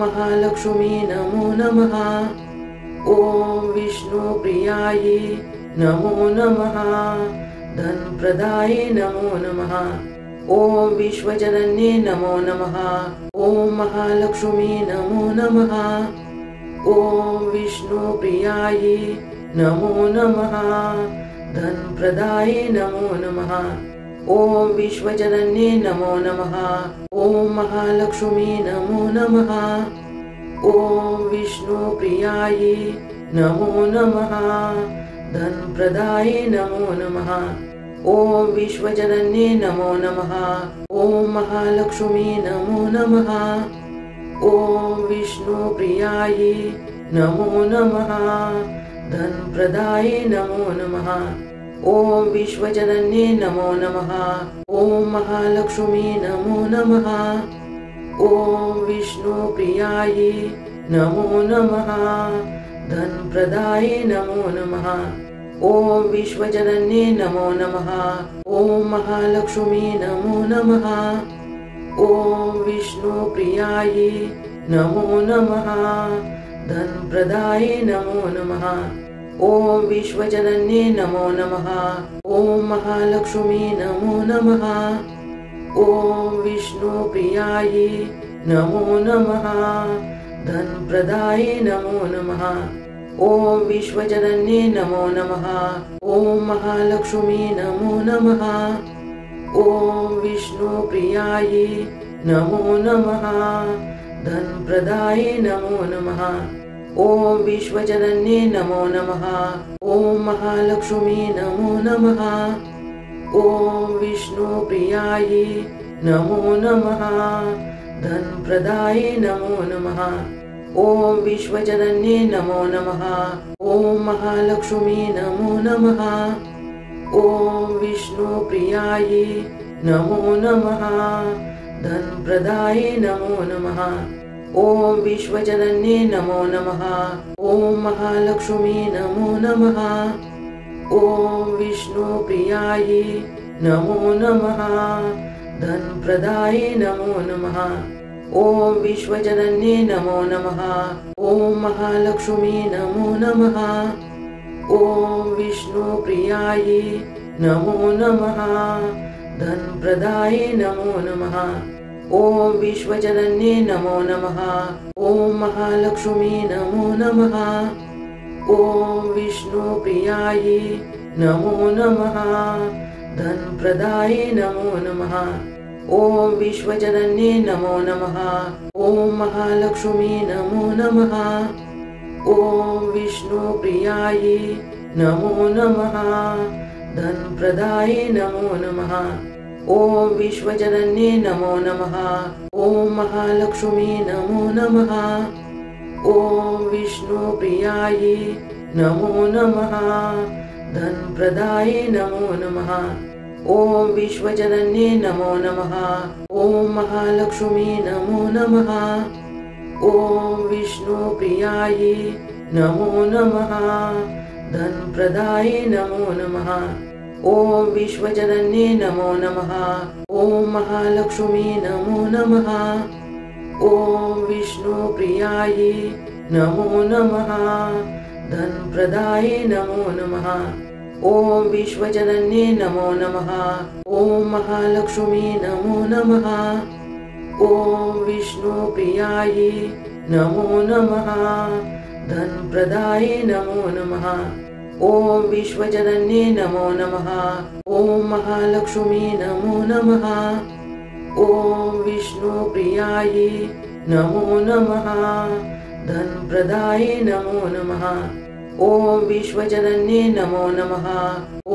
महालक्ष्मी नमो नमः। ॐ विष्णुप्रियायै नमो नमः। धनप्रदायै नमो नमः। ॐ विश्वजनन्ये नमो नमः। ॐ महालक्ष्मी नमो नमः। ॐ विष्णुप्रियायै नमो नमः। धनप्रदायै नमो नमः। ॐ विश्वजनन्ये नमो नमः। ॐ महालक्ष्मी नमो नमः। ॐ विष्णुप्रियायै नमो नमः। धनप्रदायै नमो नमः। ॐ विश्वजनन्ये नमो नमः। ॐ महालक्ष्मी नमो नमः। ॐ विष्णुप्रियायै नमो नमः। धनप्रदायै नमो नमः। ॐ विश्वजनन्ये नमो नमः। ॐ महालक्ष्मी नमो नमः। ॐ विष्णुप्रियायै नमो नमः। धनप्रदायै नमो नमः। ॐ विश्वजनन्ये नमो नमः। ॐ महालक्ष्मी नमो नमः। ॐ विष्णुप्रियायै नमो नमः। धनप्रदायै नमो नमः। ॐ विश्वजनन्ये नमो नमः। ॐ महालक्ष्मी नमो नमः। ॐ विष्णुप्रियायै नमो नमः। धनप्रदायै नमो नमः। ॐ विश्वजनन्ये नमो नमः। ॐ महालक्ष्मी नमो नमः। ॐ विष्णुप्रियायै नमो नमः। धनप्रदायै नमो नमः। ॐ विश्वजनन्ये नमो नमः। ॐ महालक्ष्मी नमो नमः। ॐ विष्णुप्रियायै नमो नमः। धनप्रदायै नमो नमः। ॐ विश्वजनन्ये नमो नमः। ॐ महालक्ष्मी नमो नमः। ॐ विष्णुप्रियायै नमो नमः। धनप्रदायै नमो नमः। ॐ विश्वजनन्ये नमो नमः। ॐ महालक्ष्मी नमो नमः। ॐ विष्णुप्रियायै नमो नमः। धनप्रदायै नमो नमः। ॐ विश्वजनन्ये नमो नमः। ॐ महालक्ष्मी नमो नमः। ॐ विष्णुप्रियायै नमो नमः। धनप्रदायै नमो नमः। ॐ विश्वजनन्ये नमो नमः। ॐ महालक्ष्मी नमो नमः। ॐ विष्णुप्रियायै नमो नमः। धनप्रदायै नमो नमः। ॐ विश्वजनन्ये नमो नमः। ॐ महालक्ष्मी नमो नमः। ॐ विष्णुप्रियायै नमो नमः। धनप्रदायै नमो नमः। ॐ विश्वजनन्ये नमो नमः। ॐ महालक्ष्मी नमो नमः। ॐ विष्णुप्रियायै नमो नमः। धनप्रदायै नमो नमः। ॐ विश्वजनन्ये नमो नमः। ॐ महालक्ष्मी नमो नमः। ॐ विष्णुप्रियायै नमो नमः। धनप्रदायै नमो नमः। ॐ विश्वजनन्ये नमो नमः। ॐ महालक्ष्मी नमो नमः। ॐ विष्णुप्रियायै नमो नमः। धनप्रदायै नमो नमः। ॐ विश्वजनन्ये नमो नमः। ॐ महालक्ष्मी नमो नमः। ॐ विष्णुप्रियायै नमो नमः। धनप्रदायै नमो नमः। ॐ विश्वजनन्ये नमो नमः। ॐ महालक्ष्मी नमो नमः। ॐ विष्णुप्रियायै नमो नमः। धनप्रदायै नमो नमः। ॐ विश्वजनन्ये नमो नमः।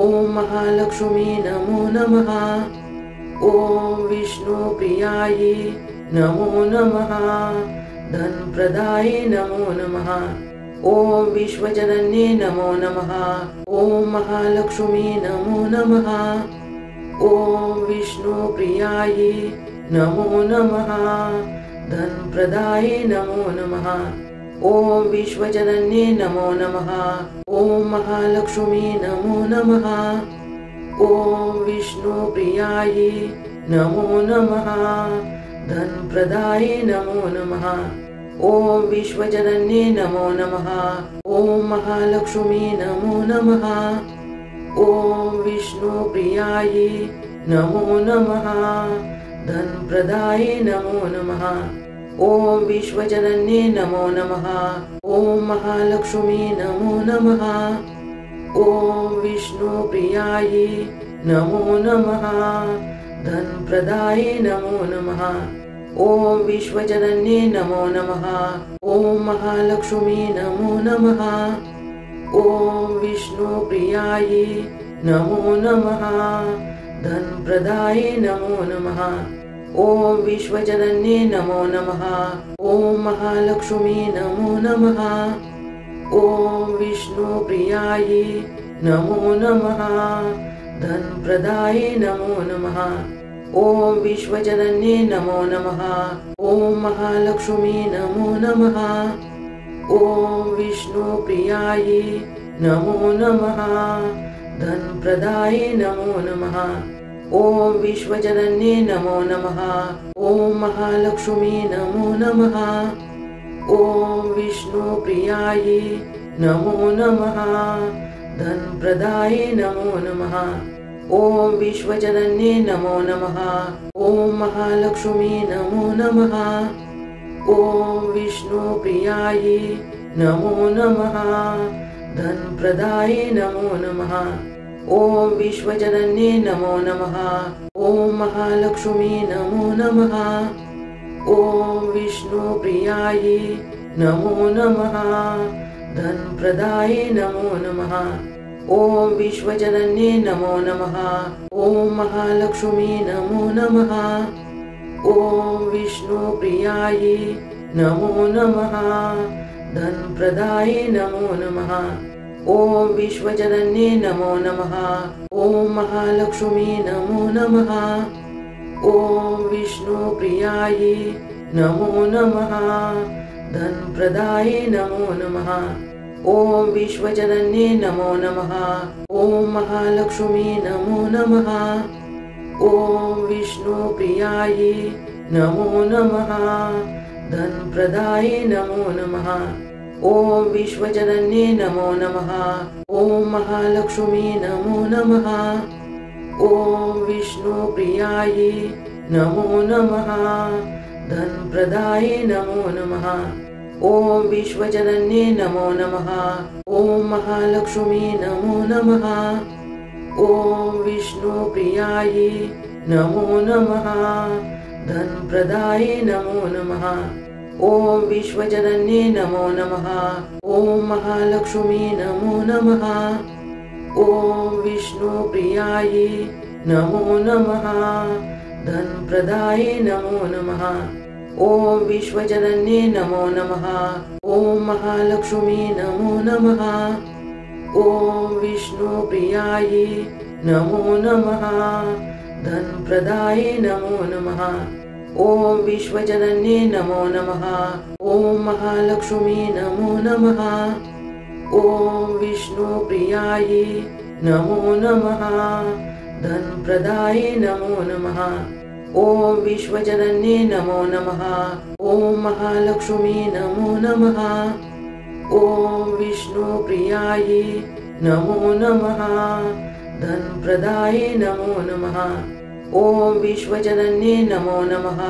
ॐ महालक्ष्मी नमो नमः। ॐ विष्णुप्रियायै नमो नमः। धनप्रदायै नमो नमः। ॐ विश्वजनन्ये नमो नमः। ॐ महालक्ष्मी नमो नमः। ॐ विष्णुप्रियायै नमो नमः। धनप्रदायै नमो नमः। ॐ विश्वजनन्ये नमो नमः। ॐ महालक्ष्मी नमो नमः। ॐ विष्णुप्रियायै नमो नमः। धनप्रदायै नमो नमः। ॐ विश्वजनन्ये नमो नमः। ॐ महालक्ष्मी नमो नमः। ॐ विष्णुप्रियायै नमो नमः। धनप्रदाये नमो नमः। ॐ विश्वजनन्ये नमो नमः। ॐ महालक्ष्मी नमो नमः। ॐ विष्णुप्रियायै नमो नमः। धनप्रदाये नमो नमः। ॐ विश्वजनन्ये नमो नमः। ॐ महालक्ष्मी नमो नमः। ॐ विष्णुप्रियायै नमो नमः। धनप्रदाये नमो नमः। ॐ विश्वजनन्ये नमो नमः। ॐ महालक्ष्मी नमो नमः। ॐ विष्णुप्रियायै नमो नमः। धनप्रदाये नमो नमः। ॐ विश्वजनन्ये नमो नमः। ॐ महालक्ष्मी नमो नमः। ॐ विष्णुप्रियायै नमो नमः। धनप्रदाये नमो नमः। ॐ विश्वजनन्ये नमो नमः। ॐ महालक्ष्मी नमो नमः। ॐ विष्णुप्रियायै नमो नमः। धनप्रदाये नमो नमः। ॐ विश्वजनन्ये नमो नमः। ॐ महालक्ष्मी नमो नमः। ॐ विष्णुप्रियायै नमो नमः। धनप्रदाये नमो नमः। ॐ विश्वजनन्ये नमो नमः। ॐ महालक्ष्मी नमो नमः। ॐ विष्णुप्रियायै नमो नमः। धनप्रदाये नमो नमः। ॐ विश्वजनन्ये नमो नमः। ॐ महालक्ष्मी नमो नमः। ॐ विष्णुप्रियायै नमो नमः। धनप्रदाये नमो नमः। ॐ विश्वजनन्ये नमो नमः। ॐ महालक्ष्मी नमो नमः। ॐ विष्णुप्रियायै नमो नमः। धनप्रदाये नमो नमः। ॐ विश्वजनन्ये नमो नमः। ॐ महालक्ष्मी नमो नमः। ॐ विष्णुप्रियायै नमो नमः। धनप्रदाये नमो नमः। ॐ विश्वजनन्ये नमो नमः। ॐ महालक्ष्मी नमो नमः। ॐ विष्णुप्रियायै नमो नमः। धनप्रदाये नमो नमः। ॐ विश्वजनन्ये नमो नमः। ॐ महालक्ष्मी नमो नमः। ॐ विष्णुप्रियायै नमो नमः। धनप्रदाये नमो नमः। ॐ विश्वजनन्ये नमो नमः। ॐ महालक्ष्मी नमो नमः। ॐ विष्णुप्रियायै नमो नमः। धनप्रदाये नमो नमः। ॐ विश्वजनन्ये नमो नमः। ॐ महालक्ष्मी नमो नमः। ॐ विष्णुप्रियायै नमो नमः। धनप्रदाये नमो नमः। ॐ विश्वजनन्ये नमो नमः। ॐ महालक्ष्मी नमो नमः। ॐ विष्णुप्रियायै नमो नमः। धनप्रदाये नमो नमः। ॐ विश्वजनन्ये नमो नमः। ॐ महालक्ष्मी नमो नमः। ॐ विष्णुप्रियायै नमो नमः। धनप्रदाये नमो नमः। ॐ विश्वजनन्ये नमो नमः।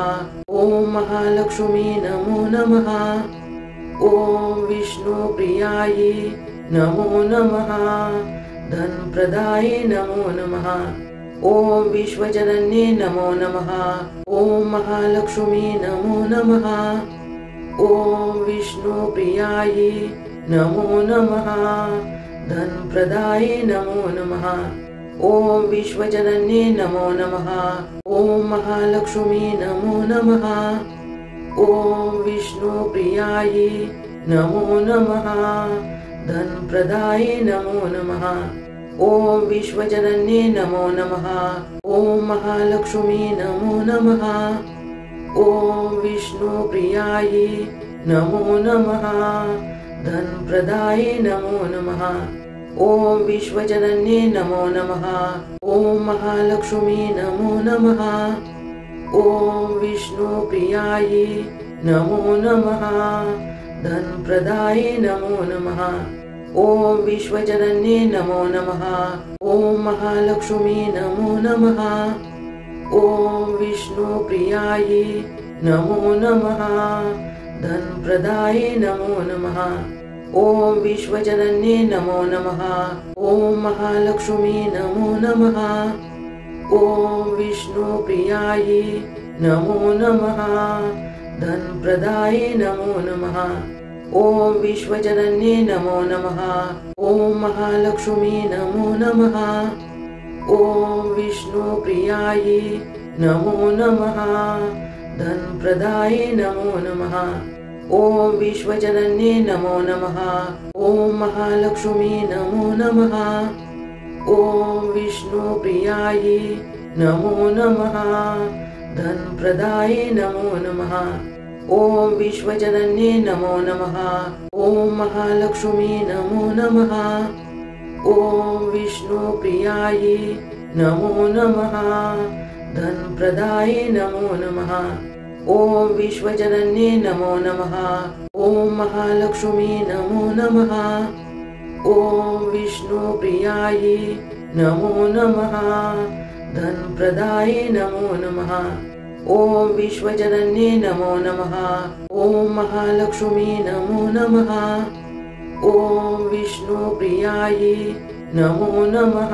ॐ महालक्ष्मी नमो नमः। ॐ विष्णुप्रियायै नमो नमः। धनप्रदाये नमो नमः। ॐ विश्वजनन्ये नमो नमः। ॐ महालक्ष्मी नमो नमः। ॐ विष्णुप्रियायै नमो नमः। धनप्रदाये नमो नमः। ॐ विश्वजनन्ये नमो नमः। ॐ महालक्ष्मी नमो नमः। ॐ विष्णुप्रियायै नमो नमः। धनप्रदाये नमो नमः। ॐ विश्वजनन्ये नमो नमः। ॐ महालक्ष्मी नमो नमः। ॐ विष्णुप्रियायै नमो नमः। धनप्रदाये नमो नमः। ॐ विश्वजनन्ये नमो नमः। ॐ महालक्ष्मी नमो नमः। ॐ विष्णुप्रियायै नमो नमः। धनप्रदाये नमो नमः। ॐ विश्वजनन्ये नमो नमः। ॐ महालक्ष्मी नमो नमः। ॐ विष्णुप्रियायै नमो नमः। धनप्रदाये नमो नमः। ॐ विश्वजनन्ये नमो नमः। ॐ महालक्ष्मी नमो नमः। ॐ विष्णुप्रियायै नमो नमः। धनप्रदाये नमो नमः। ॐ विश्वजनन्ये नमो नमः। ॐ महालक्ष्मी नमो नमः। ॐ विष्णुप्रियायै नमो नमः। धनप्रदाये नमो नमः। ॐ विश्वजनन्ये नमो नमः। ॐ महालक्ष्मी नमो नमः। ॐ विष्णुप्रियायै नमो नमः। धनप्रदाये नमो नमः। ॐ विश्वजनन्ये नमो नमः। ॐ महालक्ष्मी नमो नमः। ॐ विष्णुप्रियायै नमो नमः। धनप्रदाये नमो नमः। ॐ विश्वजनन्ये नमो नमः। ॐ महालक्ष्मी नमो नमः। ॐ विष्णुप्रियायै नमो नमः। धनप्रदाये नमो नमः। ॐ विश्वजनन्ये नमो नमः। ॐ महालक्ष्मी नमो नमः। ॐ विष्णुप्रियायै नमो नमः।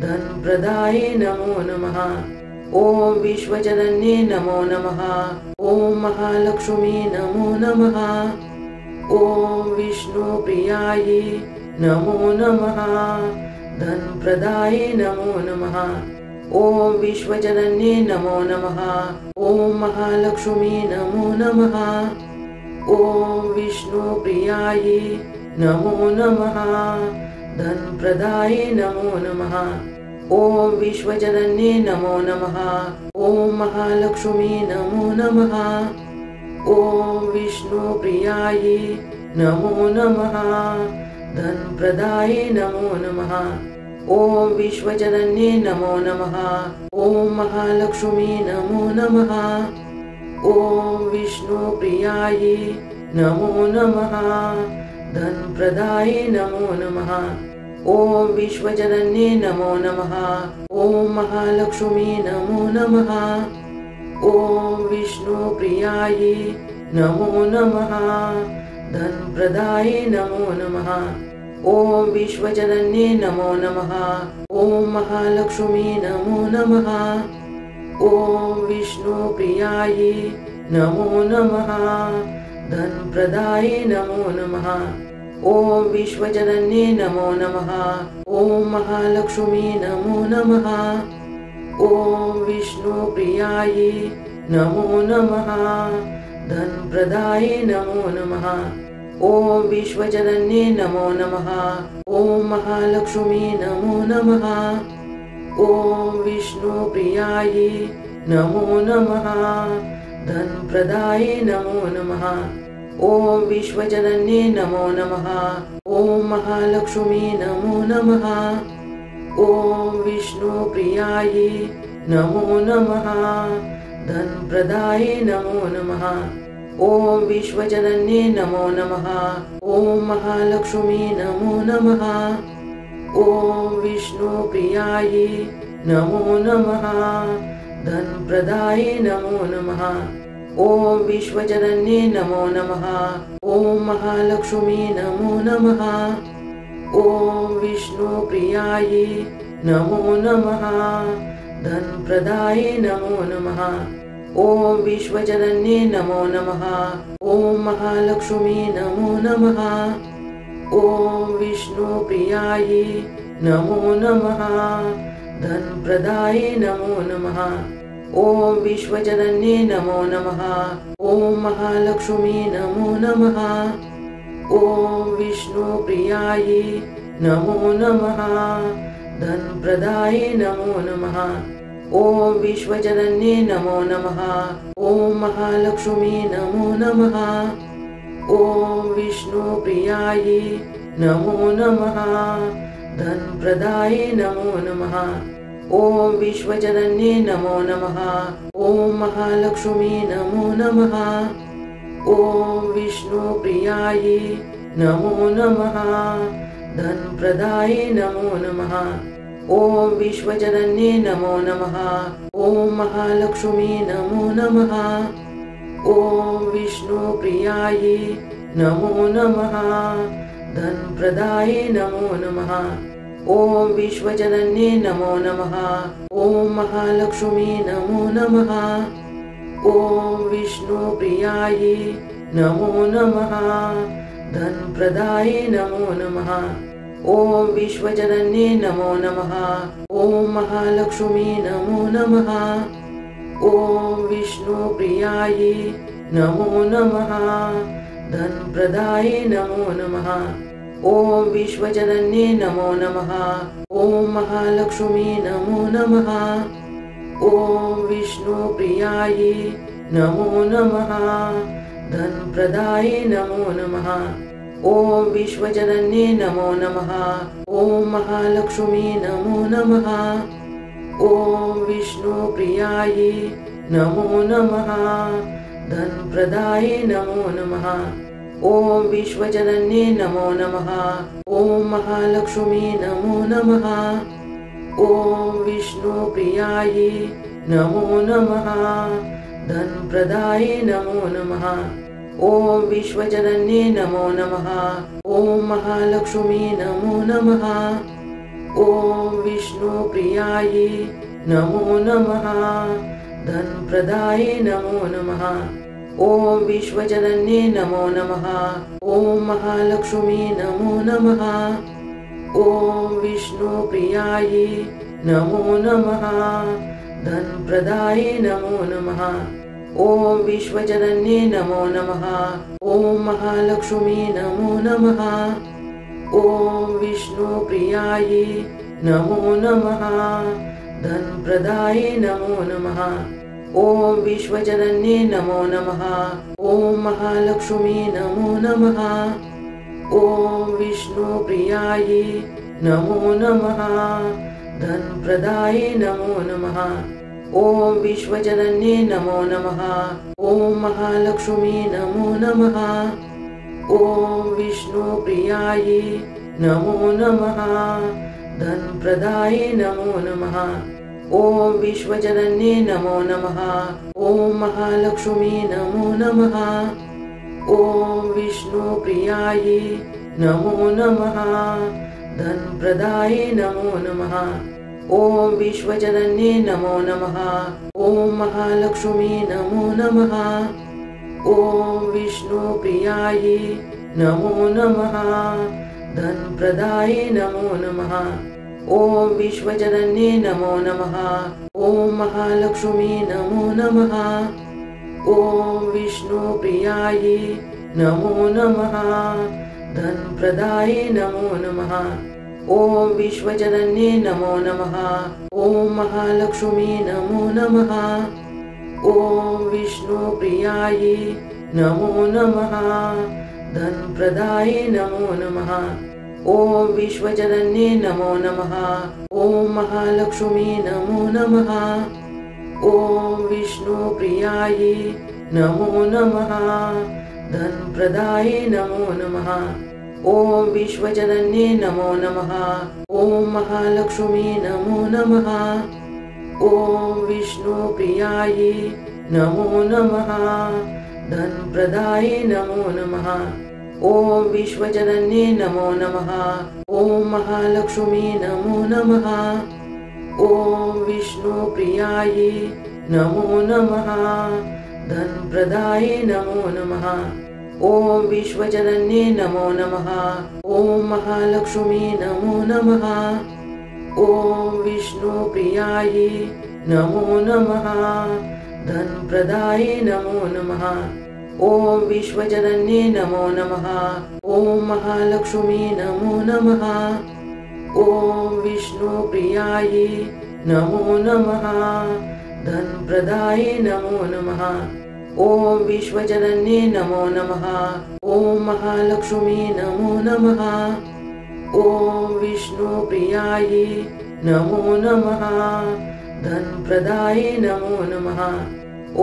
धनप्रदाये नमो नमः। ॐ विश्वजनन्ये नमो नमः। ॐ महालक्ष्मी नमो नमः। ॐ विष्णुप्रियायै नमो नमः। धनप्रदाये नमो नमः। ॐ विश्वजनन्ये नमो नमः। ॐ महालक्ष्मी नमो नमः। ॐ विष्णुप्रियायै नमो नमः। धनप्रदाये नमो नमः। ॐ विश्वजनन्ये नमो नमः। ॐ महालक्ष्मी नमो नमः। ॐ विष्णुप्रियायै नमो नमः। धनप्रदाये नमो नमः। ॐ विश्वजनन्ये नमो नमः। ॐ महालक्ष्मी नमो नमः। ॐ विष्णुप्रियायै नमो नमः। धनप्रदाये नमो नमः। ॐ विश्वजनन्ये नमो नमः। ॐ महालक्ष्मी नमो नमः। ॐ विष्णुप्रियायै नमो नमः। धनप्रदाये नमो नमः। ॐ विश्वजनन्ये नमो नमः। ॐ महालक्ष्मी नमो नमः। ॐ विष्णुप्रियायै नमो नमः। धनप्रदाये नमो नमः। ॐ विश्वजनन्ये नमो नमः। ॐ महालक्ष्मी नमो नमः। ॐ विष्णुप्रियायै नमो नमः। धनप्रदाये नमो नमः। ॐ विश्वजनन्ये नमो नमः। ॐ महालक्ष्मी नमो नमः। ॐ विष्णुप्रियायै नमो नमः। धनप्रदाये नमो नमः। ॐ विश्वजनन्ये नमो नमः। ॐ महालक्ष्मी नमो नमः। ॐ विष्णुप्रियायै नमो नमः। धनप्रदाये नमो नमः। ॐ विश्वजनन्ये नमो नमः। ॐ महालक्ष्मी नमो नमः। ॐ विष्णुप्रियायै नमो नमः। धनप्रदाये नमो नमः। ॐ विश्वजनन्ये नमो नमः। ॐ महालक्ष्मी नमो नमः। ॐ विष्णुप्रियायै नमो नमः। धनप्रदाये नमो नमः। ॐ विश्वजनन्ये नमो नमः। ॐ महालक्ष्मी नमो नमः। ॐ विष्णुप्रियायै नमो नमः। धनप्रदाये नमो नमः। ॐ विश्वजनन्ये नमो नमः। ॐ महालक्ष्मी नमो नमः। ॐ विष्णुप्रियायै नमो नमः। धनप्रदाये नमो नमः। ॐ विश्वजनन्ये नमो नमः। ॐ महालक्ष्मी नमो नमः। ॐ विष्णुप्रियायै नमो नमः। धनप्रदाये नमो नमः। ॐ विश्वजनन्ये नमो नमः। ॐ महालक्ष्मी नमो नमः। ॐ विष्णुप्रियायै नमो नमः। धनप्रदाये नमो नमः। ॐ विश्वजनन्ये नमो नमः। ॐ महालक्ष्मी नमो नमः। ॐ विष्णुप्रियायै नमो नमः। धनप्रदाये नमो नमः। ॐ विश्वजनन्ये नमो नमः। ॐ महालक्ष्मी नमो नमः। ॐ विष्णुप्रियायै नमो नमः। धनप्रदाये नमो नमः। ॐ विश्वजनन्ये नमो नमः। ॐ महालक्ष्मी नमो नमः। ॐ विष्णुप्रियायै नमो नमः। धनप्रदाये नमो नमः। ॐ विश्वजनन्ये नमो नमः। ॐ महालक्ष्मी नमो नमः। ॐ विष्णुप्रियायै नमो नमः। धनप्रदाये नमो नमः। ॐ विश्वजनन्ये नमो नमः। ॐ महालक्ष्मी नमो नमः। ॐ विष्णुप्रियायै नमो नमः। धनप्रदाये नमो नमः। ॐ विश्वजनन्ये नमो नमः। ॐ महालक्ष्मी नमो नमः। ॐ विष्णुप्रियायै नमो नमः। धनप्रदाये नमो नमः। ॐ विश्वजनन्ये नमो नमः। ॐ महालक्ष्मी नमो नमः। ॐ विष्णुप्रियायै नमो नमः। धनप्रदाये नमो नमः। ॐ विश्वजनन्ये नमो नमः। ॐ महालक्ष्मी नमो नमः। ॐ विष्णुप्रियायै नमो नमः। धनप्रदाये नमो नमः। ॐ विश्वजनन्ये नमो नमः। ॐ महालक्ष्मी नमो नमः। ॐ विष्णुप्रियायै नमो नमः। धनप्रदाये नमो नमः। ॐ विश्वजनन्ये नमो नमः। ॐ महालक्ष्मी नमो नमः। ॐ विष्णुप्रियायै नमो नमः। धनप्रदाये नमो नमः। ॐ विश्वजनन्ये नमो नमः। ॐ महालक्ष्मी नमो नमः। ॐ विष्णुप्रियायै नमो नमः। धनप्रदाये नमो नमः। ॐ विश्वजनन्ये नमो नमः। ॐ महालक्ष्मी नमो नमः। ॐ विष्णुप्रियायै नमो नमः। धनप्रदाये नमो नमः। ॐ विश्वजनन्ये नमो नमः। ॐ महालक्ष्मी नमो नमः। ॐ विष्णुप्रियायै नमो नमः। धनप्रदाये नमो नमः। ॐ विश्वजनन्ये नमो नमः। ॐ महालक्ष्मी नमो नमः। ॐ विष्णुप्रियायै नमो नमः। धनप्रदाये नमो नमः। ॐ विश्वजनन्ये नमो नमः। ॐ महालक्ष्मी नमो नमः। ॐ विष्णुप्रियायै नमो नमः। धनप्रदाये नमो नमः। ॐ विश्वजनन्ये नमो नमः। ॐ महालक्ष्मी नमो नमः। ॐ विष्णुप्रियायै नमो नमः। धनप्रदाये नमो नमः। ॐ विश्वजनन्ये नमो नमः। ॐ महालक्ष्मी नमो नमः। ॐ विष्णुप्रियायै नमो नमः। धनप्रदाये नमो नमः। ॐ विश्वजनन्ये नमो नमः। ॐ महालक्ष्मी नमो नमः। ॐ विष्णुप्रियायै नमो नमः। धनप्रदाये नमो नमः। ॐ विश्वजनन्ये नमो नमः। ॐ महालक्ष्मी नमो नमः। ॐ विष्णुप्रियायै नमो नमः। धनप्रदाये नमो नमः। ॐ विश्वजनन्ये नमो नमः। ॐ महालक्ष्मी नमो नमः। ॐ विष्णुप्रियायै नमो नमः। धनप्रदाये नमो नमः। ॐ विश्वजनन्ये नमो नमः। ॐ महालक्ष्मी नमो नमः। ॐ विष्णुप्रियायै नमो नमः। धनप्रदाये नमो नमः।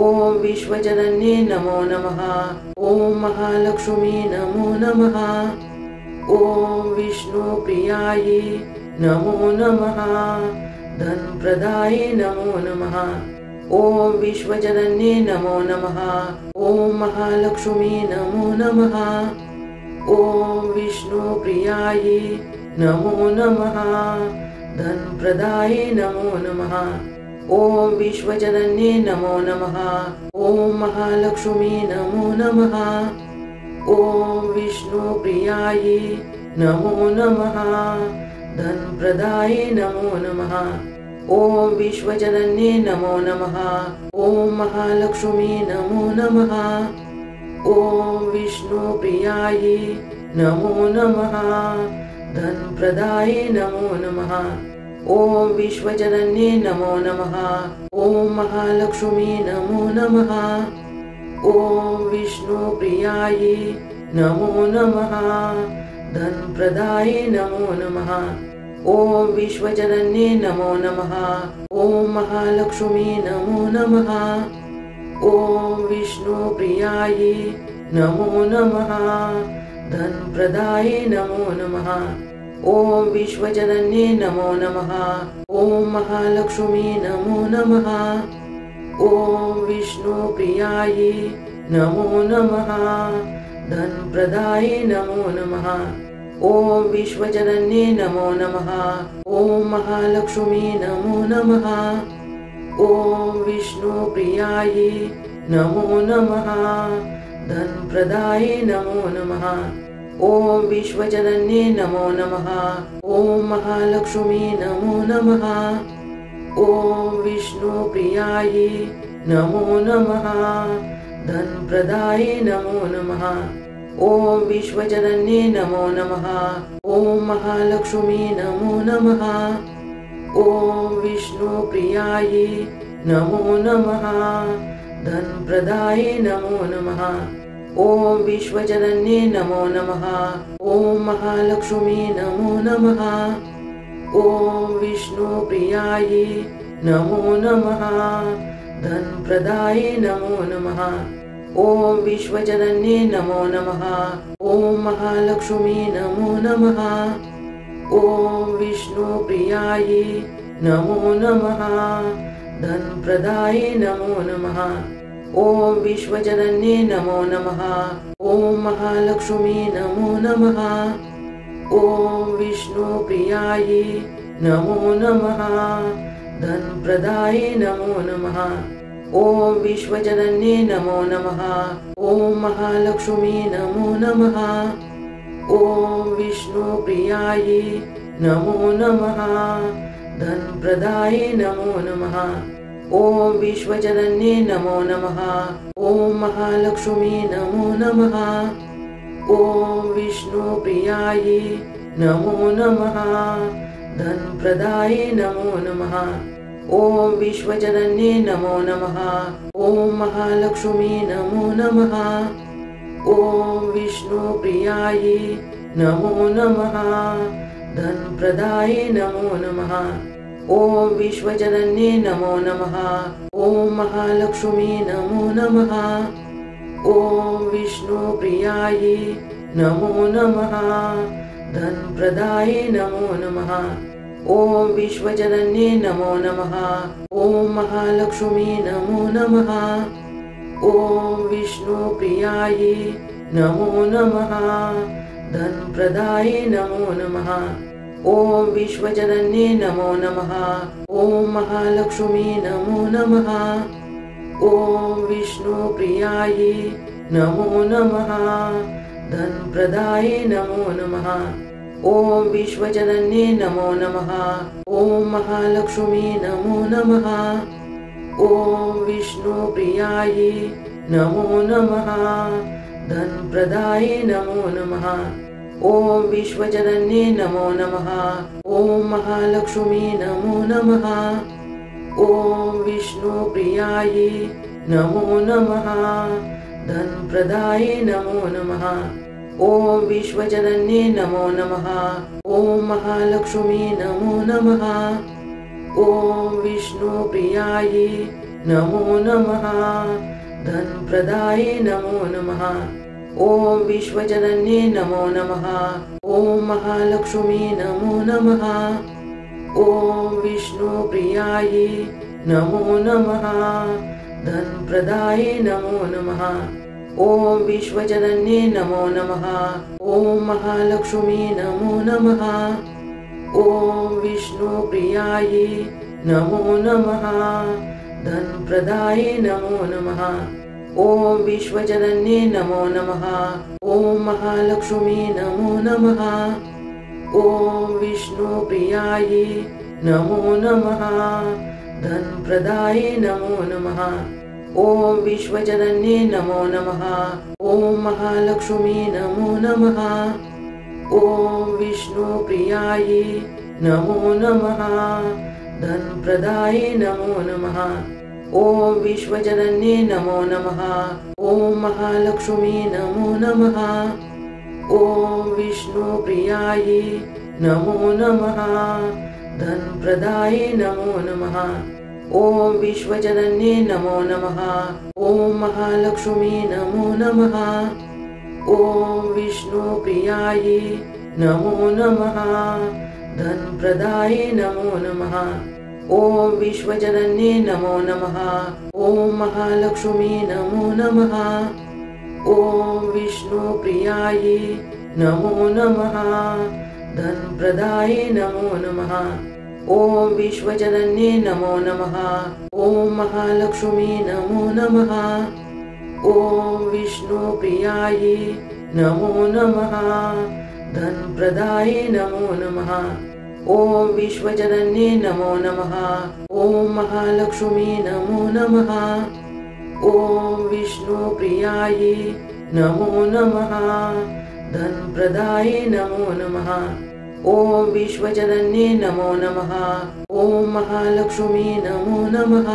ॐ विश्वजनन्ये नमो नमः। ॐ महालक्ष्मी नमो नमः। ॐ विष्णुप्रियायै नमो नमः। धनप्रदाये नमो नमः। ॐ विश्वजनन्ये नमो नमः। ॐ महालक्ष्मी नमो नमः। ॐ विष्णुप्रियायै नमो नमः। धनप्रदाये नमो नमः। ॐ विश्वजनन्ये नमो नमः। ॐ महालक्ष्मी नमो नमः। ॐ विष्णुप्रियायै नमो नमः। धनप्रदाये नमो नमः। ॐ विश्वजनन्ये नमो नमः। ॐ महालक्ष्मी नमो नमः। ॐ विष्णुप्रियायै नमो नमः। धनप्रदाये नमो नमः। ॐ विश्वजनन्ये नमो नमः। ॐ महालक्ष्मी नमो नमः। ॐ विष्णुप्रियायै नमो नमः। धनप्रदाये नमो नमः। ॐ विश्वजनन्ये नमो नमः। ॐ महालक्ष्मी नमो नमः। ॐ विष्णुप्रियायै नमो नमः। धनप्रदाये नमो नमः। ॐ विश्वजनन्ये नमो नमः। ॐ महालक्ष्मी नमो नमः। ॐ विष्णुप्रियायै नमो नमः। धनप्रदाये नमो नमः। ॐ विश्वजनन्ये नमो नमः। ॐ महालक्ष्मी नमो नमः। ॐ विष्णुप्रियायै नमो नमः। धनप्रदाये नमो नमः। ॐ विश्वजनन्ये नमो नमः। ॐ महालक्ष्मी नमो नमः। ॐ विष्णुप्रियायै नमो नमः। धनप्रदाये नमो नमः। ॐ विश्वजनन्ये नमो नमः। ॐ महालक्ष्मी नमो नमः। ॐ विष्णुप्रियायै नमो नमः। धनप्रदाये नमो नमः। ॐ विश्वजनन्ये नमो नमः। ॐ महालक्ष्मी नमो नमः। ॐ विष्णुप्रियायै नमो नमः। धनप्रदाये नमो नमः। ॐ विश्वजनन्ये नमो नमः। ॐ महालक्ष्मी नमो नमः। ॐ विष्णुप्रियायै नमो नमः। धनप्रदाये नमो नमः। ॐ विश्वजनन्ये नमो नमः। ॐ महालक्ष्मी नमो नमः। ॐ विष्णुप्रियायै नमो नमः। धनप्रदाये नमो नमः। ॐ विश्वजनन्ये नमो नमः। ॐ महालक्ष्मी नमो नमः। ॐ विष्णुप्रियायै नमो नमः। धनप्रदाये नमो नमः। ॐ विश्वजनन्ये नमो नमः। ॐ महालक्ष्मी नमो नमः। ॐ विष्णुप्रियायै नमो नमः। धनप्रदाये नमो नमः। ॐ विश्वजनन्ये नमो नमः। ॐ महालक्ष्मी नमो नमः। ॐ विष्णुप्रियायै नमो नमः। धनप्रदाये नमो नमः। ॐ विश्वजनन्ये नमो नमः। ॐ महालक्ष्मी नमो नमः। ॐ विष्णुप्रियायै नमो नमः। धनप्रदाये नमो नमः। ॐ विश्वजनन्ये नमो नमः। ॐ महालक्ष्मी नमो नमः। ॐ विष्णुप्रियायै नमो नमः। धनप्रदाये नमो नमः। ॐ विश्वजनन्ये नमो नमः। ॐ महालक्ष्मी नमो नमः। ॐ विष्णुप्रियायै नमो नमः। धनप्रदाये नमो नमः। ॐ विश्वजनन्ये नमो नमः। ॐ महालक्ष्मी नमो नमः। ॐ विष्णुप्रियायै नमो नमः। धनप्रदाये नमो नमः। ॐ विश्वजनन्ये नमो नमः। ॐ महालक्ष्मी नमो नमः। ॐ विष्णुप्रियायै नमो नमः। धनप्रदाये नमो नमः। ॐ विश्वजनन्ये नमो नमः। ॐ महालक्ष्मी नमो नमः। ॐ विष्णुप्रियायै नमो नमः। धनप्रदाये नमो नमः। ॐ विश्वजनन्ये नमो नमः। ॐ महालक्ष्मी नमो नमः। ॐ विष्णुप्रियायै नमो नमः। धनप्रदाये नमो नमः। ॐ विश्वजनन्ये नमो नमः। ॐ महालक्ष्मी नमो नमः। ॐ विष्णुप्रियायै नमो नमः। धनप्रदाये नमो नमः। ॐ विश्वजनन्ये नमो नमः। ॐ महालक्ष्मी नमो नमः। ॐ विष्णुप्रियायै नमो नमः। धनप्रदाये नमो नमः। ॐ विश्वजनन्ये नमो नमः। ॐ महालक्ष्मी नमो नमः। ॐ विष्णुप्रियायै नमो नमः। धनप्रदाये नमो नमः। ॐ विश्वजनन्ये नमो नमः। ॐ महालक्ष्मी नमो नमः। ॐ विष्णुप्रियायै नमो नमः। धनप्रदाये नमो नमः। ॐ विश्वजनन्ये नमो नमः। ॐ महालक्ष्मी नमो नमः। ॐ विष्णुप्रियायै नमो नमः। धनप्रदाये नमो नमः। ॐ विश्वजनन्ये नमो नमः। ॐ महालक्ष्मी नमो नमः। ॐ विष्णुप्रियायै नमो नमः। धनप्रदाये नमो नमः। ॐ विश्वजनन्ये नमो नमः। ॐ महालक्ष्मी नमो नमः। ॐ विष्णुप्रियायै नमो नमः। धनप्रदाये नमो नमः। ॐ विश्वजनन्ये नमो नमः। ॐ महालक्ष्मी नमो नमः। ॐ विष्णुप्रियायै नमो नमः। धनप्रदाये नमो नमः। ॐ विश्वजनन्ये नमो नमः। ॐ महालक्ष्मी नमो नमः।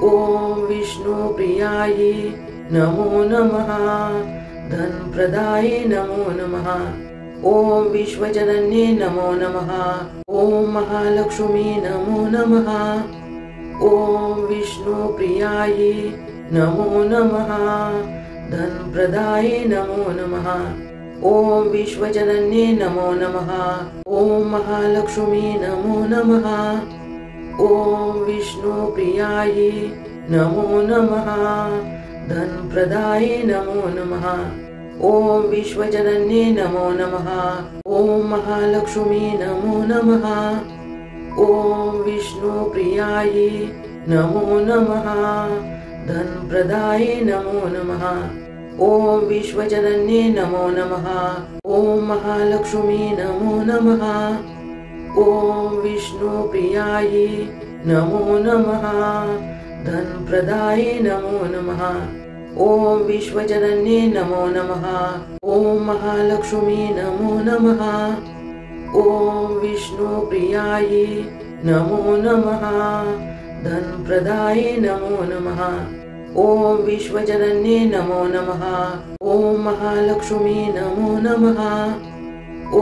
ॐ विष्णुप्रियायै नमो नमः। धनप्रदाये नमो नमः। ॐ विश्वजनन्ये नमो नमः। ॐ महालक्ष्मी नमो नमः। ॐ विष्णुप्रियायै नमो नमः। धनप्रदाये नमो नमः। ॐ विश्वजनन्ये नमो नमः। ॐ महालक्ष्मी नमो नमः। ॐ विष्णुप्रियायै नमो नमः। धनप्रदाये नमो नमः। ॐ विश्वजनन्ये नमो नमः। ॐ महालक्ष्मी नमो नमः। ॐ विष्णुप्रियायै नमो नमः। धनप्रदाये नमो नमः। ॐ विश्वजनन्ये नमो नमः। ॐ महालक्ष्मी नमो नमः। ॐ विष्णुप्रियायै नमो नमः। धनप्रदाये नमो नमः। ॐ विश्वजनन्ये नमो नमः। ॐ महालक्ष्मी नमो नमः। ॐ विष्णुप्रियायै नमो नमः। धनप्रदाये नमो नमः। ॐ विश्वजनन्ये नमो नमः। ॐ महालक्ष्मी नमो नमः।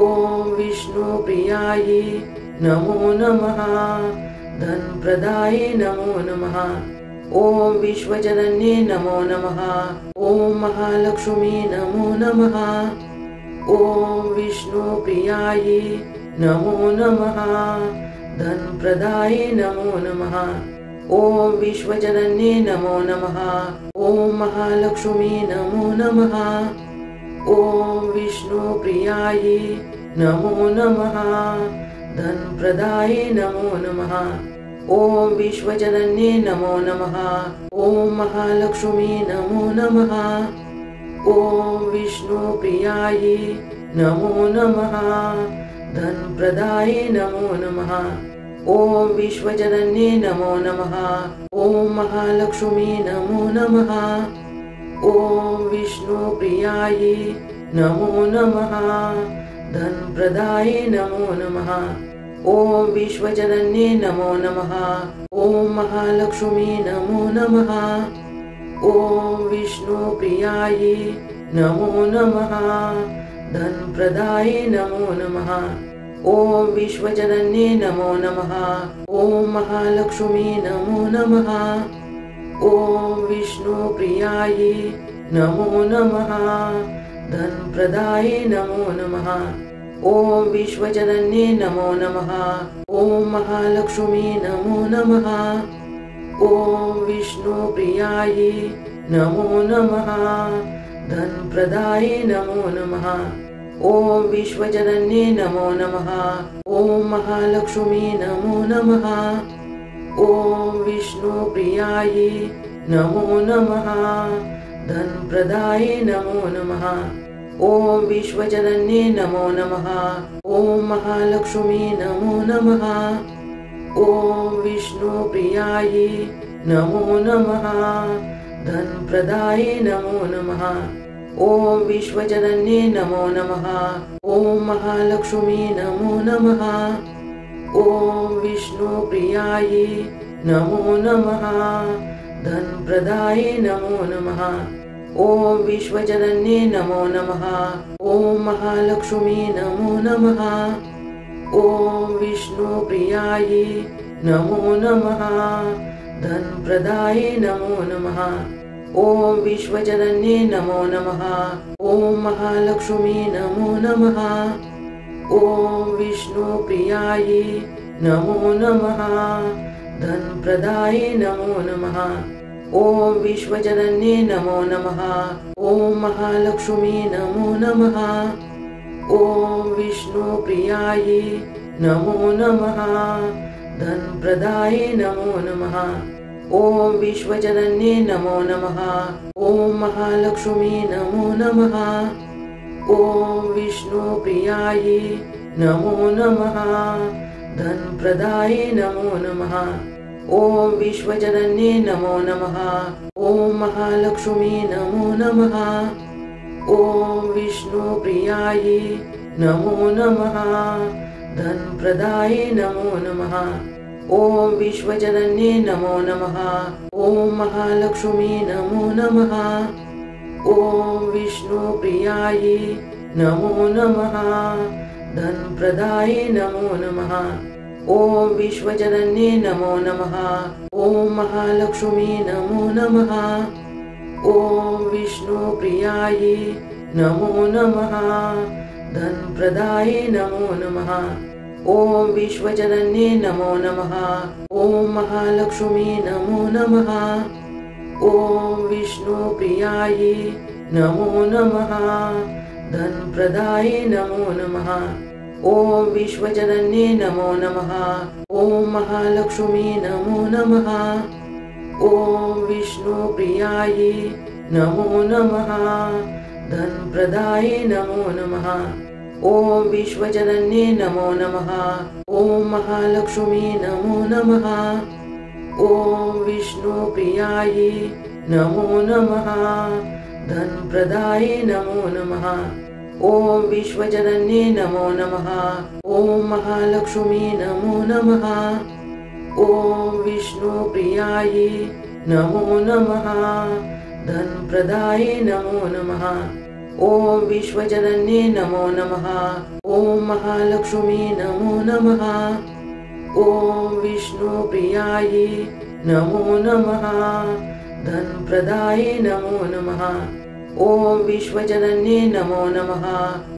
ॐ विष्णुप्रियायै नमो नमः। धनप्रदाये नमो नमः। ॐ विश्वजनन्ये नमो नमः। ॐ महालक्ष्मी नमो नमः। ॐ विष्णुप्रियायै नमो नमः। धनप्रदाये नमो नमः। ॐ विश्वजनन्ये नमो नमः। ॐ महालक्ष्मी नमो नमः। ॐ विष्णुप्रियायै नमो नमः। धनप्रदाये नमो नमः। ॐ विश्वजनन्ये नमो नमः। ॐ महालक्ष्मी नमो नमः। ॐ विष्णुप्रियायै नमो नमः। धनप्रदाये नमो नमः। ॐ विश्वजनन्ये नमो नमः। ॐ महालक्ष्मी नमो नमः। ॐ विष्णुप्रियायै नमो नमः। धनप्रदाये नमो नमः। ॐ विश्वजनन्ये नमो नमः। ॐ महालक्ष्मी नमो नमः। ॐ विष्णुप्रियायै नमो नमः। धनप्रदाये नमो नमः। ॐ विश्वजनन्ये नमो नमः। ॐ महालक्ष्मी नमो नमः। ॐ विष्णुप्रियायै नमो नमः। धनप्रदाये नमो नमः। ॐ विश्वजनन्ये नमो नमः। ॐ महालक्ष्मी नमो नमः। ॐ विष्णुप्रियायै नमो नमः। धनप्रदाये नमो नमः। ॐ विश्वजनन्ये नमो नमः। ॐ महालक्ष्मी नमो नमः। ॐ विष्णुप्रियायै नमो नमः। धनप्रदाये नमो नमः। ॐ विश्वजनन्ये नमो नमः। ॐ महालक्ष्मी नमो नमः। ॐ विष्णुप्रियायै नमो नमः। धनप्रदाये नमो नमः। ॐ विश्वजनन्ये नमो नमः। ॐ महालक्ष्मी नमो नमः। ॐ विष्णुप्रियायै नमो नमः। धनप्रदाये नमो नमः। ॐ विश्वजनन्ये नमो नमः। ॐ महालक्ष्मी नमो नमः। ॐ विष्णुप्रियायै नमो नमः। धनप्रदाये नमो नमः। ॐ विश्वजनन्ये नमो नमः। ॐ महालक्ष्मी नमो नमः। ॐ विष्णुप्रियायै नमो नमः। धनप्रदाये नमो नमः। ॐ विश्वजनन्ये नमो नमः। ॐ महालक्ष्मी नमो नमः। ॐ विष्णुप्रियायै नमो नमः। धनप्रदाये नमो नमः। ॐ विश्वजनन्ये नमो नमः। ॐ महालक्ष्मी नमो नमः। ॐ विष्णुप्रियायै नमो नमः। धनप्रदाये नमो नमः। ॐ विश्वजनन्ये नमो नमः। ॐ महालक्ष्मी नमो नमः। ॐ विष्णुप्रियायै नमो नमः। धनप्रदाये नमो नमः। ॐ विश्वजनन्ये नमो नमः। ॐ महालक्ष्मी नमो नमः। ॐ विष्णुप्रियायै नमो नमः। धनप्रदाये नमो नमः। ॐ विश्वजनन्ये नमो नमः। ॐ महालक्ष्मी नमो नमः। ॐ विष्णुप्रियायै नमो नमः। धनप्रदाये नमो नमः। ॐ विश्वजनन्ये नमो नमः। ॐ महालक्ष्मी नमो नमः। ॐ विष्णुप्रियायै नमो नमः। धनप्रदाये नमो नमः। ॐ विश्वजनन्ये नमो नमः। ॐ महालक्ष्मी नमो नमः। ॐ विष्णुप्रियायै नमो नमः। धनप्रदाये नमो नमः। ॐ विश्वजनन्ये नमो नमः। ॐ महालक्ष्मी नमो नमः। ॐ विष्णुप्रियायै नमो नमः। धनप्रदाये नमो नमः। ॐ विश्वजनन्ये नमो नमः। ॐ महालक्ष्मी नमो नमः। ॐ विष्णुप्रियायै नमो नमः। धनप्रदाये नमो नमः। ॐ विश्वजनन्ये नमो नमः। ॐ महालक्ष्मी नमो नमः। ॐ विष्णुप्रियायै नमो नमः। धनप्रदाये नमो नमः। ॐ विश्वजनन्ये नमो नमः।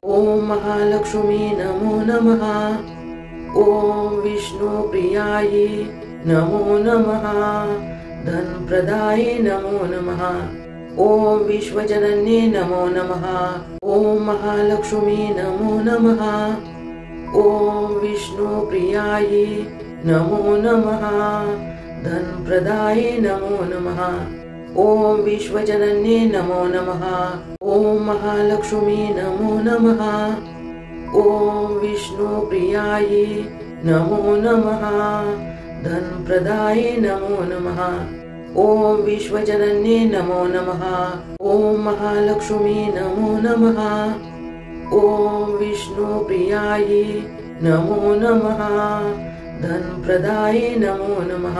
ॐ महालक्ष्मी नमो नमः। ॐ विष्णुप्रियायै नमो नमः। धनप्रदाये नमो नमः। ॐ विश्वजनन्ये नमो नमः। ॐ महालक्ष्मी नमो नमः। ॐ विष्णुप्रियायै नमो नमः। धनप्रदाये नमो नमः। ॐ विश्वजनन्ये नमो नमः। ॐ महालक्ष्मी नमो नमः। ॐ विष्णुप्रियायै नमो नमः। धनप्रदाये नमो नमः। ॐ विश्वजनन्ये नमो नमः। ॐ महालक्ष्मी नमो नमः। ॐ विष्णुप्रियायै नमो नमः। धनप्रदाये नमो नमः।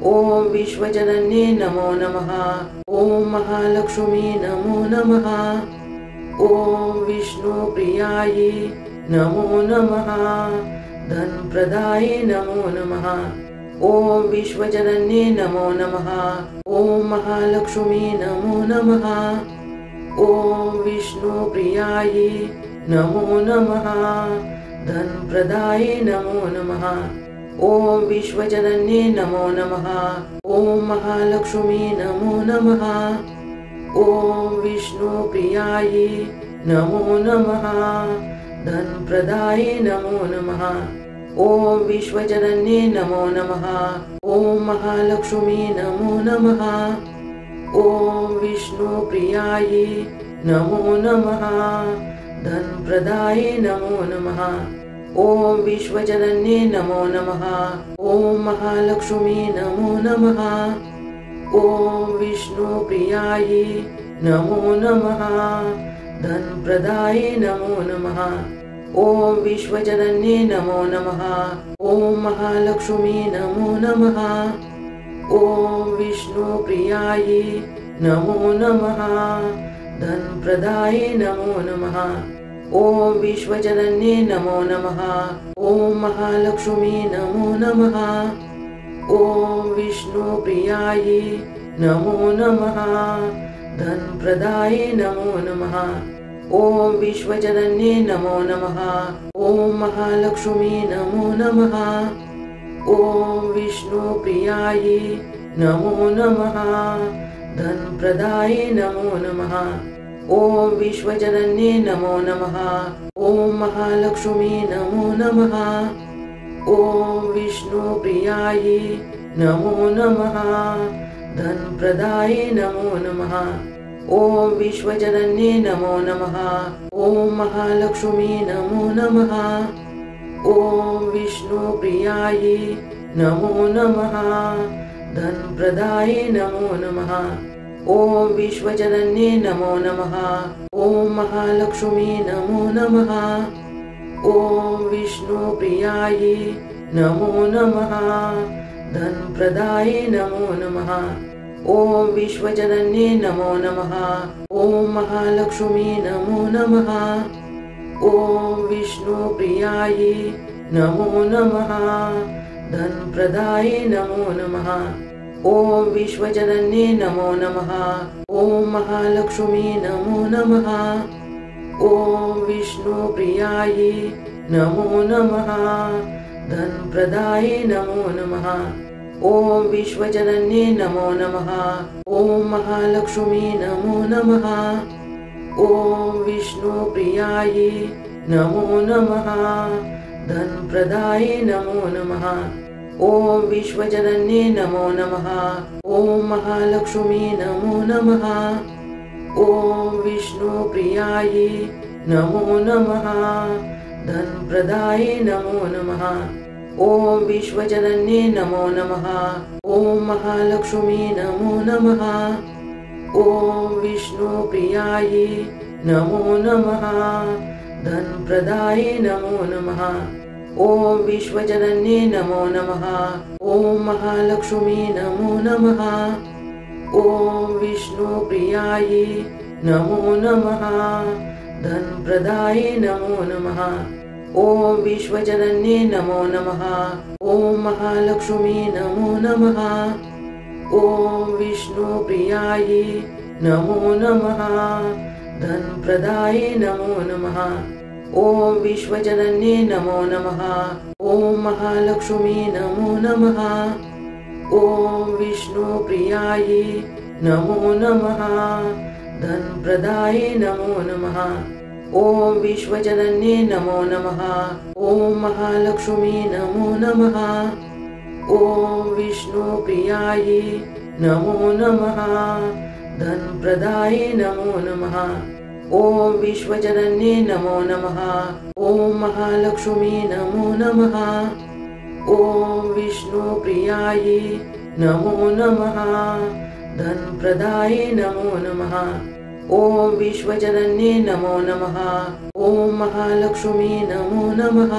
ॐ विश्वजनन्ये नमो नमः। ॐ महालक्ष्मी नमो नमः। ॐ विष्णुप्रियायै नमो नमः। धनप्रदाये नमो नमः। ॐ विश्वजनन्ये नमो नमः। ॐ महालक्ष्मी नमो नमः। ॐ विष्णुप्रियायै नमो नमः। धनप्रदाये नमो नमः। ॐ विश्वजनन्ये नमो नमः। ॐ महालक्ष्मी नमो नमः। ॐ विष्णुप्रियायै नमो नमः। धनप्रदाये नमो नमः। ॐ विश्वजनन्ये नमो नमः। ॐ महालक्ष्मी नमो नमः। ॐ विष्णुप्रियायै नमो नमः। धनप्रदाये नमो नमः। ॐ विश्वजनन्ये नमो नमः। ॐ महालक्ष्मी नमो नमः। ॐ विष्णुप्रियायै नमो नमः। धनप्रदाये नमो नमः। ॐ विश्वजनन्ये नमो नमः। ॐ महालक्ष्मी नमो नमः। ॐ विष्णुप्रियायै नमो नमः। धनप्रदाये नमो नमः। ॐ विश्वजनन्ये नमो नमः। ॐ महालक्ष्मी नमो नमः। ॐ विष्णुप्रियायै नमो नमः। धनप्रदाये नमो नमः। ॐ विश्वजनन्ये नमो नमः। ॐ महालक्ष्मी नमो नमः। ॐ विष्णुप्रियायै नमो नमः। धनप्रदाये नमो नमः। ॐ विश्वजनन्ये नमो नमः। ॐ महालक्ष्मी नमो नमः। ॐ विष्णुप्रियायै नमो नमः। धनप्रदाये नमो नमः। ॐ विश्वजनन्ये नमो नमः। ॐ महालक्ष्मी नमो नमः। ॐ विष्णुप्रियायै नमो नमः। धनप्रदाये नमो नमः। ॐ विश्वजनन्ये नमो नमः। ॐ महालक्ष्मी नमो नमः। ॐ विष्णुप्रियायै नमो नमः। धनप्रदाये नमो नमः। ॐ विश्वजनन्ये नमो नमः। ॐ महालक्ष्मी नमो नमः। ॐ विष्णुप्रियायै नमो नमः। धनप्रदाये नमो नमः। ॐ विश्वजनन्ये नमो नमः। ॐ महालक्ष्मी नमो नमः। ॐ विष्णुप्रियायै नमो नमः। धनप्रदाये नमो नमः। ॐ विश्वजनन्ये नमो नमः। ॐ महालक्ष्मी नमो नमः। ॐ विष्णुप्रियायै नमो नमः। धनप्रदाये नमो नमः। ॐ विश्वजनन्ये नमो नमः। ॐ महालक्ष्मी नमो नमः। ॐ विष्णुप्रियायै नमो नमः। धनप्रदाये नमो नमः। ॐ विश्वजनन्ये नमो नमः। ॐ महालक्ष्मी नमो नमः। ॐ विष्णुप्रियायै नमो नमः। धनप्रदाये नमो नमः। ॐ विश्वजनन्ये नमो नमः। ॐ महालक्ष्मी नमो नमः। ॐ विष्णुप्रियायै नमो नमः। धनप्रदाये नमो नमः। ॐ विश्वजनन्ये नमो नमः। ॐ महालक्ष्मी नमो नमः। ॐ विष्णुप्रियायै नमो नमः। धनप्रदाये नमो नमः। ॐ विश्वजनन्ये नमो नमः। ॐ महालक्ष्मी नमो नमः। ॐ विष्णुप्रियायै नमो नमः। धनप्रदाये नमो नमः। ॐ विश्वजनन्ये नमो नमः। ॐ महालक्ष्मी नमो नमः। ॐ विष्णुप्रियायै नमो नमः। धनप्रदाये नमो नमः। ॐ विश्वजनन्ये नमो नमः। ॐ महालक्ष्मी नमो नमः। ॐ विष्णुप्रियायै नमो नमः। धनप्रदाये नमो नमः। ॐ विश्वजनन्ये नमो नमः। ॐ महालक्ष्मी नमो नमः।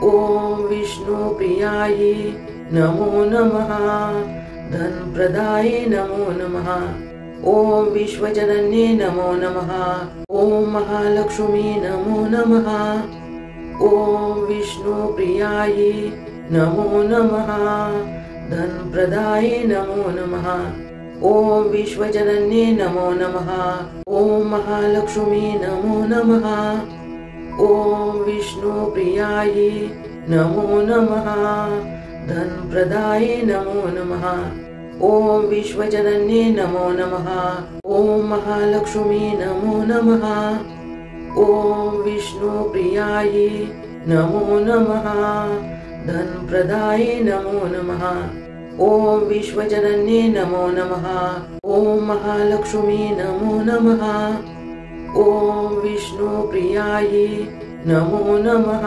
ॐ विष्णुप्रियायै नमो नमः। धनप्रदाये नमो नमः। ॐ विश्वजनन्ये नमो नमः। ॐ महालक्ष्मी नमो नमः। ॐ विष्णुप्रियायै नमो नमः। धनप्रदाये नमो नमः। ॐ विश्वजनन्ये नमो नमः। ॐ महालक्ष्मी नमो नमः। ॐ विष्णुप्रियायै नमो नमः। धनप्रदाये नमो नमः। ॐ विश्वजनन्ये नमो नमः। ॐ महालक्ष्मी नमो नमः। ॐ विष्णुप्रियायै नमो नमः। धनप्रदाये नमो नमः। ॐ विश्वजनन्ये नमो नमः। ॐ महालक्ष्मी नमो नमः। ॐ विष्णुप्रियायै नमो नमः।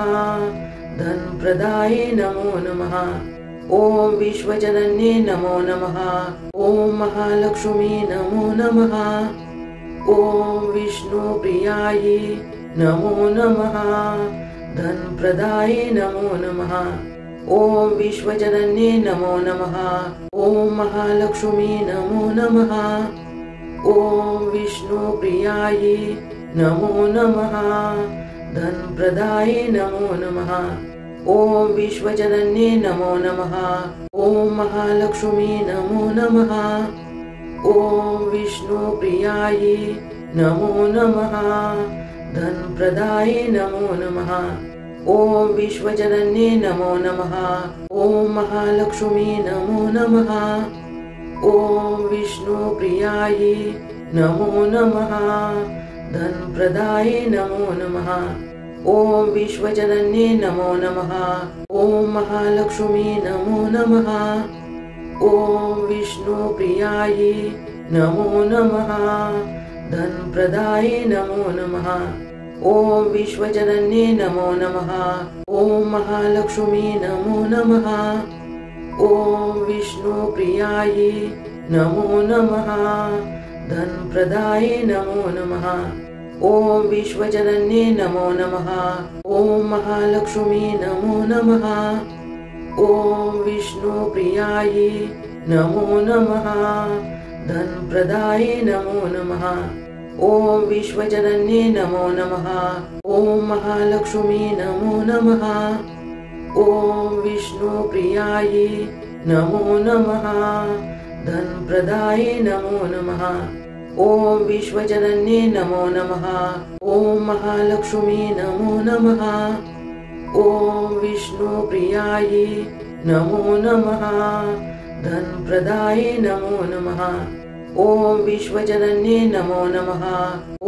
धनप्रदाये नमो नमः। ॐ विश्वजनन्ये नमो नमः। ॐ महालक्ष्मी नमो नमः। ॐ विष्णुप्रियायै नमो नमः। धनप्रदाये नमो नमः। ॐ विश्वजनन्ये नमो नमः। ॐ महालक्ष्मी नमो नमः। ॐ विष्णुप्रियायै नमो नमः। धनप्रदाये नमो नमः। ॐ विश्वजनन्ये नमो नमः। ॐ महालक्ष्मी नमो नमः। ॐ विष्णुप्रियायै नमो नमः। धनप्रदाये नमो नमः। ॐ विश्वजनन्ये नमो नमः। ॐ महालक्ष्मी नमो नमः। ॐ विष्णुप्रियायै नमो नमः। धनप्रदाये नमो नमः। ॐ विश्वजनन्ये नमो नमः। ॐ महालक्ष्मी नमो नमः। ॐ विष्णुप्रियायै नमो नमः। धनप्रदाये नमो नमः। ॐ विश्वजनन्ये नमो नमः। ॐ महालक्ष्मी नमो नमः। ॐ विष्णुप्रियायै नमो नमः। धनप्रदाये नमो नमः। ॐ विश्वजनन्ये नमो नमः। ॐ महालक्ष्मी नमो नमः। ॐ विष्णुप्रियायै नमो नमः। धनप्रदाये नमो नमः। ॐ विश्वजनन्ये नमो नमः। ॐ महालक्ष्मी नमो नमः। ॐ विष्णुप्रियायै नमो नमः। धनप्रदाये नमो नमः। ॐ विश्वजनन्ये नमो नमः। ॐ महालक्ष्मी नमो नमः। ॐ विष्णुप्रियायै नमो नमः। धनप्रदाये नमो नमः। ॐ विश्वजनन्ये नमो नमः।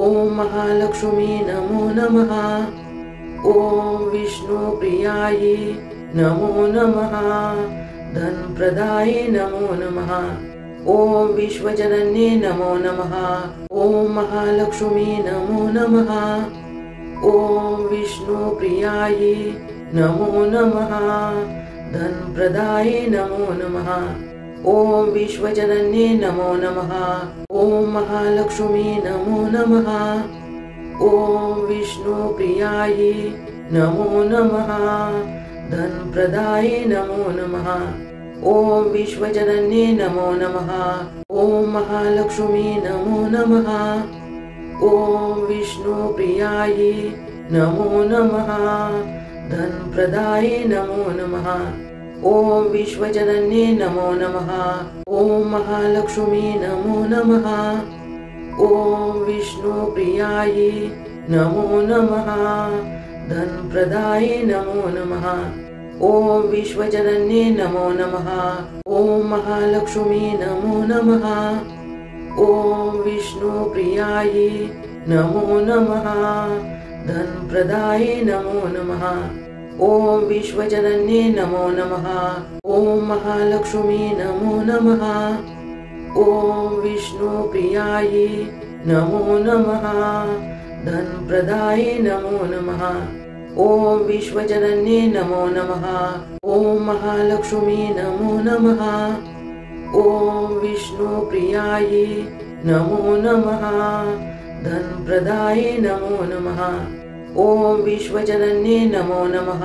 ॐ महालक्ष्मी नमो नमः। ॐ विष्णुप्रियायै नमो नमः। धनप्रदाये नमो नमः। ॐ विश्वजनन्ये नमो नमः। ॐ महालक्ष्मी नमो नमः। ॐ विष्णुप्रियायै नमो नमः। धनप्रदाये नमो नमः। ॐ विश्वजनन्ये नमो नमः। ॐ महालक्ष्मी नमो नमः। ॐ विष्णुप्रियायै नमो नमः। धनप्रदाये नमो नमः। ॐ विश्वजनन्ये नमो नमः। ॐ महालक्ष्मी नमो नमः। ॐ विष्णुप्रियायै नमो नमः। धनप्रदाये नमो नमः। ॐ विश्वजनन्ये नमो नमः। ॐ महालक्ष्मी नमो नमः। ॐ विष्णुप्रियायै नमो नमः। धनप्रदाये नमो नमः। ॐ विश्वजनन्ये नमो नमः। ॐ महालक्ष्मी नमो नमः। ॐ विष्णुप्रियायै नमो नमः। धनप्रदाये नमो नमः। ॐ विश्वजनन्ये नमो नमः। ॐ महालक्ष्मी नमो नमः। ॐ विष्णुप्रियायै नमो नमः। धनप्रदाये नमो नमः। ॐ विश्वजनन्ये नमो नमः। ॐ महालक्ष्मी नमो नमः। ॐ विष्णुप्रियायै नमो नमः। धनप्रदाये नमो नमः। ॐ विश्वजनन्ये नमो नमः।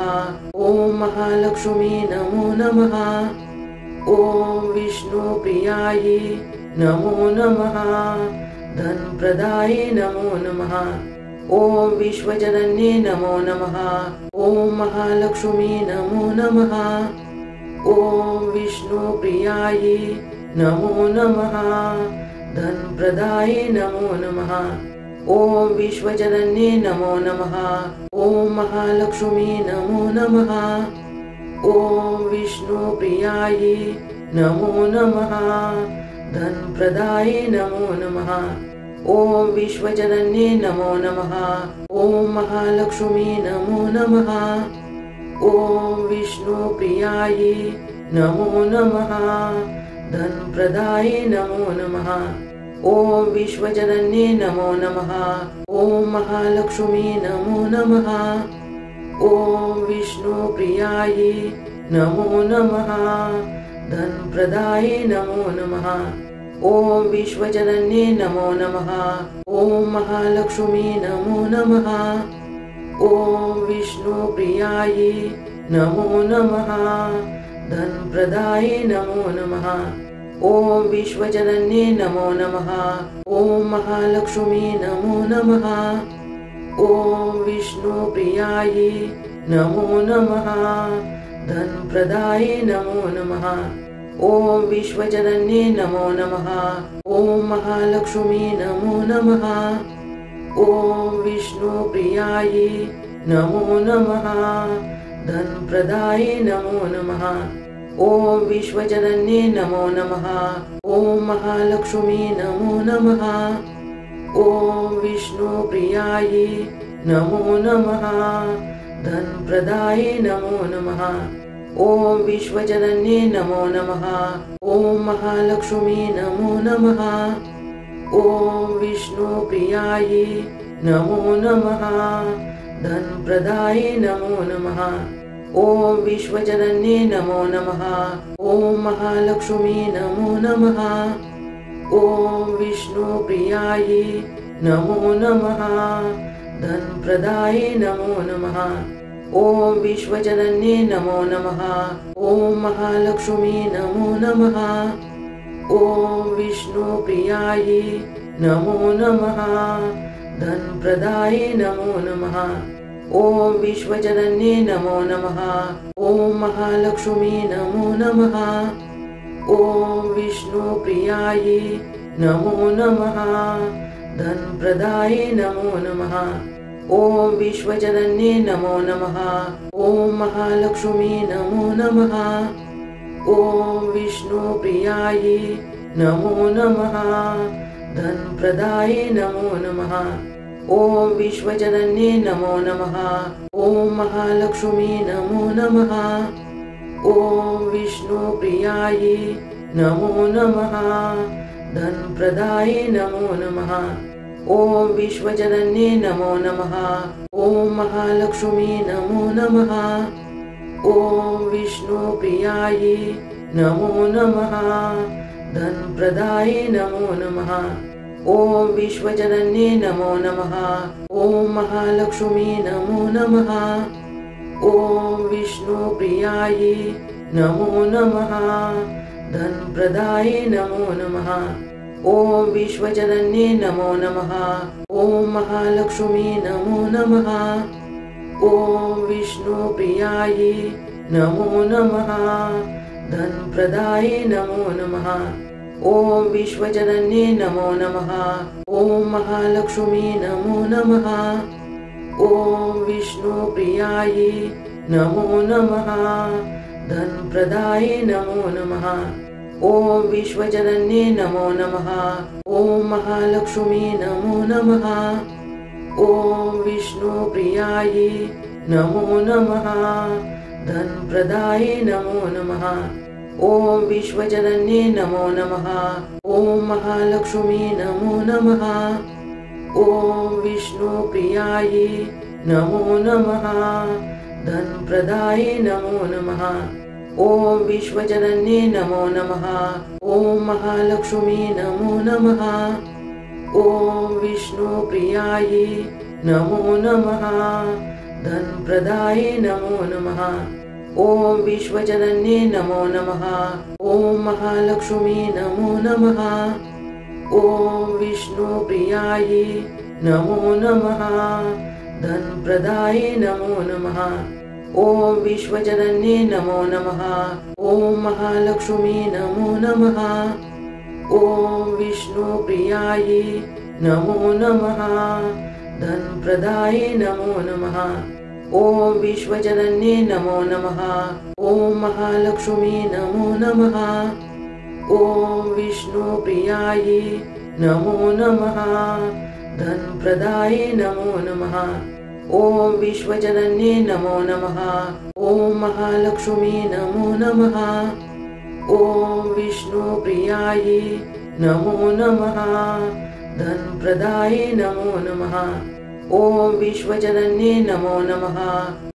ॐ महालक्ष्मी नमो नमः। ॐ विष्णुप्रियायै नमो नमः। धनप्रदाये नमो नमः। ॐ विश्वजनन्ये नमो नमः। ॐ महालक्ष्मी नमो नमः। ॐ विष्णुप्रियायै नमो नमः। धनप्रदाये नमो नमः। ॐ विश्वजनन्ये नमो नमः। ॐ महालक्ष्मी नमो नमः। ॐ विष्णुप्रियायै नमो नमः। धनप्रदाये नमो नमः। ॐ विश्वजनन्ये नमो नमः। ॐ महालक्ष्मी नमो नमः। ॐ विष्णुप्रियायै नमो नमः। धनप्रदाये नमो नमः। ॐ विश्वजनन्ये नमो नमः। ॐ महालक्ष्मी नमो नमः। ॐ विष्णुप्रियायै नमो नमः। धनप्रदाये नमो नमः। ॐ विश्वजनन्ये नमो नमः। ॐ महालक्ष्मी नमो नमः। ॐ विष्णुप्रियायै नमो नमः। धनप्रदाये नमो नमः। ॐ विश्वजनन्ये नमो नमः। ॐ महालक्ष्मी नमो नमः। ॐ विष्णुप्रियायै नमो नमः। धनप्रदाये नमो नमः। ॐ विश्वजनन्ये नमो नमः। ॐ महालक्ष्मी नमो नमः। ॐ विष्णुप्रियायै नमो नमः। धनप्रदाये नमो नमः। ॐ विश्वजनन्ये नमो नमः। ॐ महालक्ष्मी नमो नमः। ॐ विष्णुप्रियायै नमो नमः। धनप्रदाये नमो नमः। ॐ विश्वजनन्ये नमो नमः। ॐ महालक्ष्मी नमो नमः। ॐ विष्णुप्रियायै नमो नमः। धनप्रदाये नमो नमः। ॐ विश्वजनन्ये नमो नमः। ॐ महालक्ष्मी नमो नमः। ॐ विष्णुप्रियायै नमो नमः। धनप्रदाये नमो नमः। ॐ विश्वजनन्ये नमो नमः। ॐ महालक्ष्मी नमो नमः। ॐ विष्णुप्रियायै नमो नमः। धनप्रदाये नमो नमः। ॐ विश्वजनन्ये नमो नमः। ॐ महालक्ष्मी नमो नमः। ॐ विष्णुप्रियायै नमो नमः। धनप्रदाये नमो नमः। ॐ विश्वजनन्ये नमो नमः। ॐ महालक्ष्मी नमो नमः। ॐ विष्णुप्रियायै नमो नमः। धनप्रदाये नमो नमः। ॐ विश्वजनन्ये नमो नमः। ॐ महालक्ष्मी नमो नमः। ॐ विष्णुप्रियायै नमो नमः। धनप्रदाये नमो नमः। ॐ विश्वजनन्ये नमो नमः। ॐ महालक्ष्मी नमो नमः। ॐ विष्णुप्रियायै नमो नमः। धनप्रदाये नमो नमः। ॐ विश्वजनन्ये नमो नमः। ॐ महालक्ष्मी नमो नमः। ॐ विष्णुप्रियायै नमो नमः। धनप्रदाये नमो नमः। ॐ विश्वजनन्ये नमो नमः। ॐ महालक्ष्मी नमो नमः। ॐ विष्णुप्रियायै नमो नमः। धनप्रदाये नमो नमः। ॐ विश्वजनन्ये नमो नमः। ॐ महालक्ष्मी नमो नमः। ॐ विष्णुप्रियायै नमो नमः। धनप्रदाये नमो नमः। ॐ विश्वजनन्ये नमो नमः। ॐ महालक्ष्मी नमो नमः। ॐ विष्णुप्रियायै नमो नमः। धनप्रदाये नमो नमः। ॐ विश्वजनन्ये नमो नमः। ॐ महालक्ष्मी नमो नमः। ॐ विष्णुप्रियायै नमो नमः। धनप्रदाये नमो नमः। ॐ विश्वजनन्ये नमो नमः। ॐ महालक्ष्मी नमो नमः। ॐ विष्णुप्रियायै नमो नमः। धनप्रदाये नमो नमः। ॐ विश्वजनन्ये नमो नमः। ॐ महालक्ष्मी नमो नमः। ॐ विष्णुप्रियायै नमो नमः। धनप्रदाये नमो नमः। ॐ विश्वजनन्ये नमो नमः। ॐ महालक्ष्मी नमो नमः। ॐ विष्णुप्रियायै नमो नमः। धनप्रदाये नमो नमः। ॐ विश्वजनन्ये नमो नमः। ॐ महालक्ष्मी नमो नमः। ॐ विष्णुप्रियायै नमो नमः। धनप्रदाये नमो नमः। ॐ विश्वजनन्ये नमो नमः। ॐ महालक्ष्मी नमो नमः। ॐ विष्णुप्रियायै नमो नमः। धनप्रदाये नमो नमः। ॐ विश्वजनन्ये नमो नमः।